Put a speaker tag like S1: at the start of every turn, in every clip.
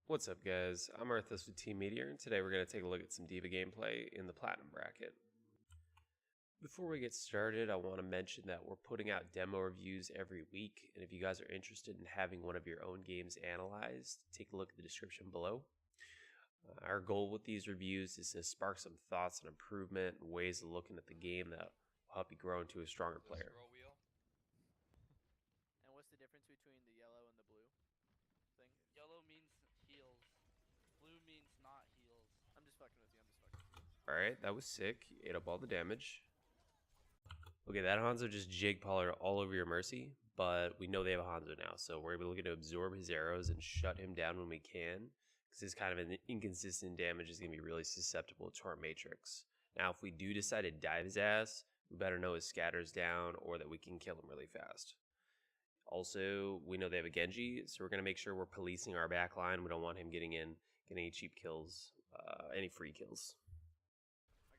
S1: What's up, guys? I'm Earthless with Team Meteor, and today we're going to take a look at some D.Va gameplay in the Platinum bracket. Before we get started, I want to mention that we're putting out demo reviews every week, and if you guys are interested in having one of your own games analyzed, take a look at the description below. Our goal with these reviews is to spark some thoughts on improvement and ways of looking at the game that will help you grow into a stronger player.
S2: And what's the difference between the yellow and the blue thing?
S3: Yellow means heals. Blue means not heals.
S2: I'm just fucking with you.
S1: Alright, that was sick. You ate up all the damage. Okay, that Hanzo just jig-polled all over your Mercy, but we know they have a Hanzo now, so we're looking to absorb his arrows and shut him down when we can, because his kind of an inconsistent damage is going to be really susceptible to our Matrix. Now, if we do decide to dive his ass, we better know his scatter's down or that we can kill him really fast. Also, we know they have a Genji, so we're going to make sure we're policing our back line. We don't want him getting any cheap kills, any free kills.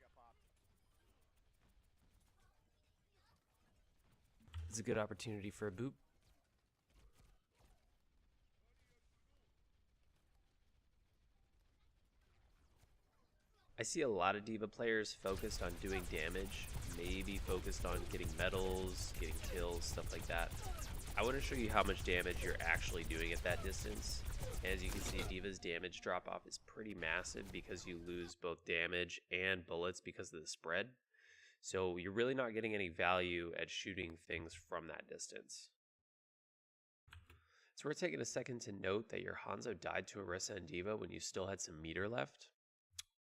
S2: I got popped.
S1: It's a good opportunity for a boop. I see a lot of D.Va players focused on doing damage, maybe focused on getting medals, getting kills, stuff like that. I want to show you how much damage you're actually doing at that distance. As you can see, D.Va's damage drop off is pretty massive because you lose both damage and bullets because of the spread. So you're really not getting any value at shooting things from that distance. So we're taking a second to note that your Hanzo died to Orisa and D.Va when you still had some meter left.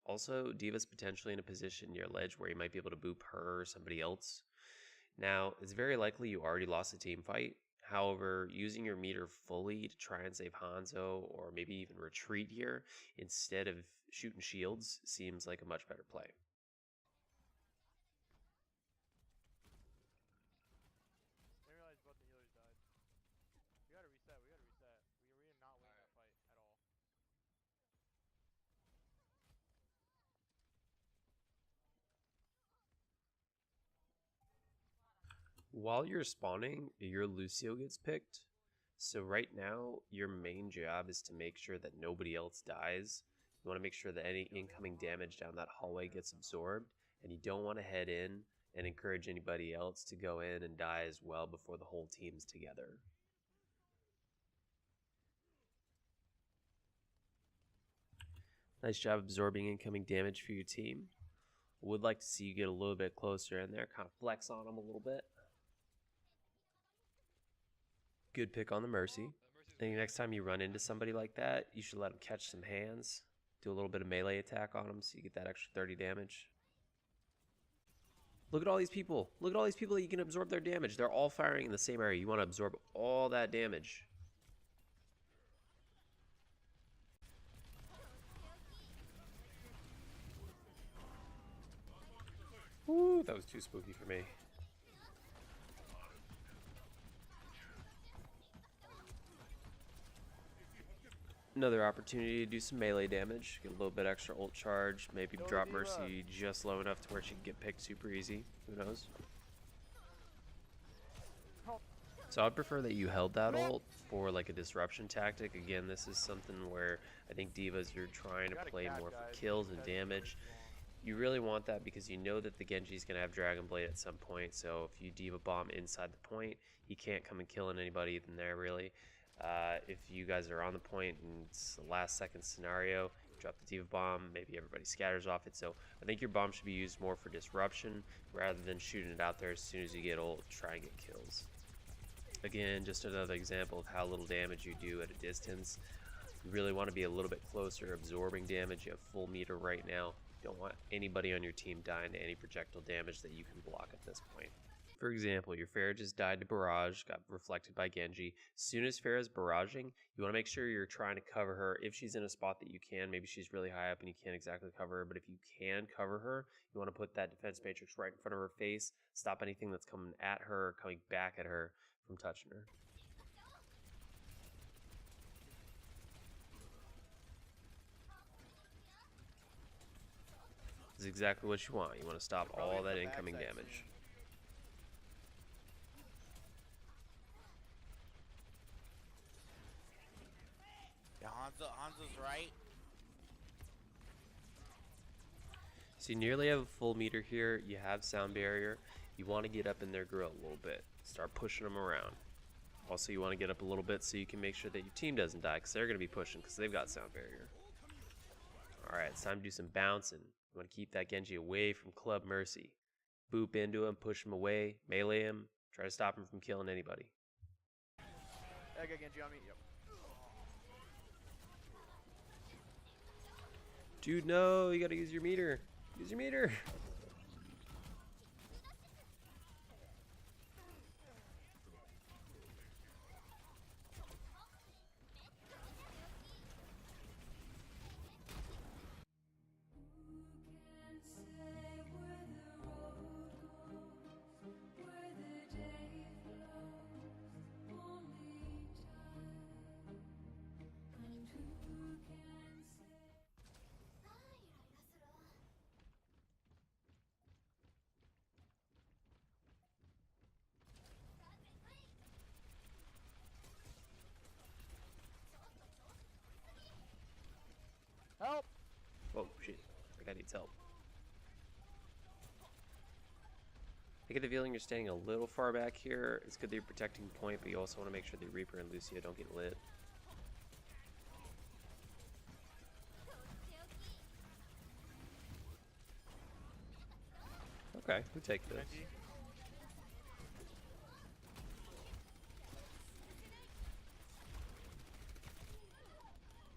S1: Also, D.Va's potentially in a position near ledge where you might be able to boop her or somebody else. Now, it's very likely you already lost a team fight. However, using your meter fully to try and save Hanzo or maybe even retreat here instead of shooting shields seems like a much better play.
S2: I didn't realize both the healers died. We gotta reset. We did not win that fight at all.
S1: While you're spawning, your Lucio gets picked. So right now, your main job is to make sure that nobody else dies. You want to make sure that any incoming damage down that hallway gets absorbed, and you don't want to head in and encourage anybody else to go in and die as well before the whole team's together. Nice job absorbing incoming damage for your team. Would like to see you get a little bit closer in there, kind of flex on them a little bit. Good pick on the Mercy. I think next time you run into somebody like that, you should let them catch some hands. Do a little bit of melee attack on them so you get that extra 30 damage. Look at all these people. Look at all these people that you can absorb their damage. They're all firing in the same area. You want to absorb all that damage. Woo, that was too spooky for me. Another opportunity to do some melee damage, get a little bit extra ult charge, maybe drop Mercy just low enough to where she can get picked super easy. Who knows? So I'd prefer that you held that ult for like a disruption tactic. Again, this is something where I think D.Vas, you're trying to play more for kills and damage. You really want that because you know that the Genji's going to have Dragon Blade at some point. So if you D.Va bomb inside the point, he can't come and kill anybody in there really. If you guys are on the point and it's a last second scenario, you drop the D.Va bomb, maybe everybody scatters off it. So I think your bomb should be used more for disruption rather than shooting it out there as soon as you get ult, try and get kills. Again, just another example of how little damage you do at a distance. You really want to be a little bit closer, absorbing damage. You have full meter right now. You don't want anybody on your team dying to any projectile damage that you can block at this point. For example, your Pharah just died to Barrage, got reflected by Genji. As soon as Pharah's barraging, you want to make sure you're trying to cover her. If she's in a spot that you can, maybe she's really high up and you can't exactly cover her, but if you can cover her, you want to put that defense matrix right in front of her face, stop anything that's coming at her or coming back at her from touching her. This is exactly what you want. You want to stop all that incoming damage.
S4: Yeah,
S3: Hanzo's right.
S1: So you nearly have a full meter here. You have sound barrier. You want to get up in their grill a little bit. Start pushing them around. Also, you want to get up a little bit so you can make sure that your team doesn't die, because they're going to be pushing because they've got sound barrier. Alright, it's time to do some bouncing. You want to keep that Genji away from Club Mercy. Boop into him, push him away, melee him, try to stop him from killing anybody.
S2: I got Genji on me. Yep.
S1: Dude, no, you gotta use your meter. Use your meter.
S2: Help!
S1: Oh, shit. That guy needs help. I get the feeling you're standing a little far back here. It's good that you're protecting point, but you also want to make sure the Reaper and Lucio don't get lit. Okay, we take this.
S2: Genji.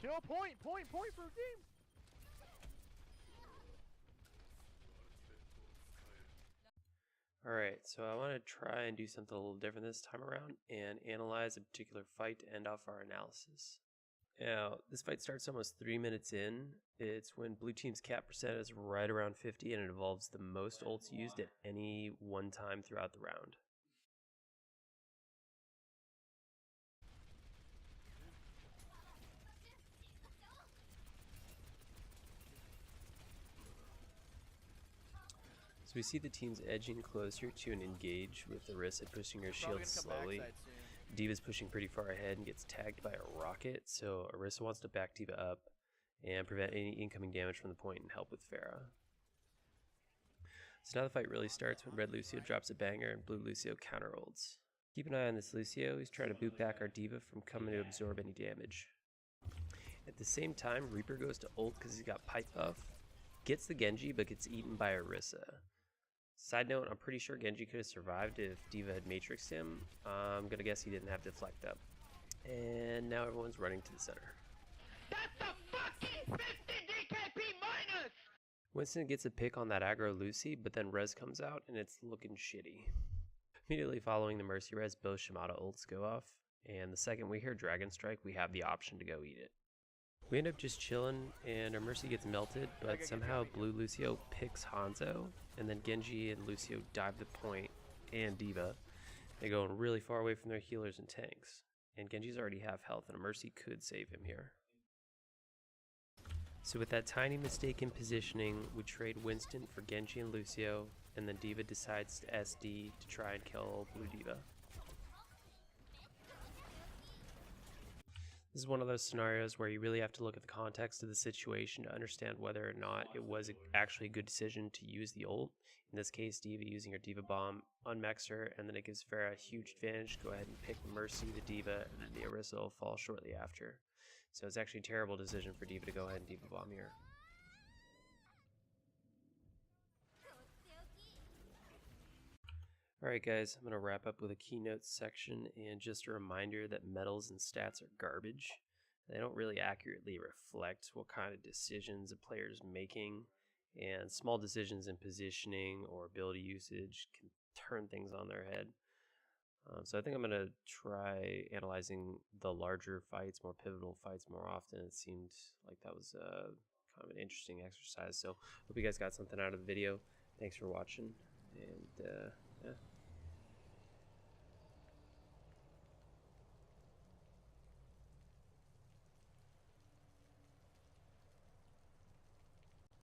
S2: Kill point for game.
S1: Alright, so I want to try and do something a little different this time around and analyze a particular fight to end off our analysis. Now, this fight starts almost 3 minutes in. It's when blue team's cap percent is right around 50 and it involves the most ults used at any one time throughout the round. So we see the teams edging closer to an engage with Orisa pushing her shield slowly. D.Va's pushing pretty far ahead and gets tagged by a rocket, so Orisa wants to back D.Va up and prevent any incoming damage from the point and help with Pharah. So now the fight really starts when red Lucio drops a banger and blue Lucio counter ults. Keep an eye on this Lucio, he's trying to boot back our D.Va from coming to absorb any damage. At the same time, Reaper goes to ult because he's got pipe buff, gets the Genji but gets eaten by Orisa. Side note, I'm pretty sure Genji could have survived if D.Va had matrixed him. I'm gonna guess he didn't have deflect up. And now everyone's running to the center.
S4: That's a fucking 50 DKP minus!
S1: Winston gets a pick on that aggro Lucy, but then Rez comes out and it's looking shitty. Immediately following the Mercy Rez, both Shimada ults go off, and the second we hear Dragon Strike, we have the option to go eat it. We end up just chilling, and our Mercy gets melted, but somehow blue Lucio picks Hanzo, and then Genji and Lucio dive the point, and D.Va. They go really far away from their healers and tanks, and Genji's already half health, and a Mercy could save him here. So with that tiny mistake in positioning, we trade Winston for Genji and Lucio, and then D.Va decides to SD to try and kill blue D.Va. This is one of those scenarios where you really have to look at the context of the situation to understand whether or not it was actually a good decision to use the ult. In this case, D.Va using her D.Va bomb, unmax her, and then it gives Pharah a huge advantage. Go ahead and pick the Mercy, the D.Va, and then the Orisa will fall shortly after. So it's actually a terrible decision for D.Va to go ahead and D.Va bomb here. Alright guys, I'm going to wrap up with a keynote section and just a reminder that medals and stats are garbage. They don't really accurately reflect what kind of decisions a player is making, and small decisions in positioning or ability usage can turn things on their head. So I think I'm going to try analyzing the larger fights, more pivotal fights more often. It seemed like that was kind of an interesting exercise. So hope you guys got something out of the video. Thanks for watching, and yeah.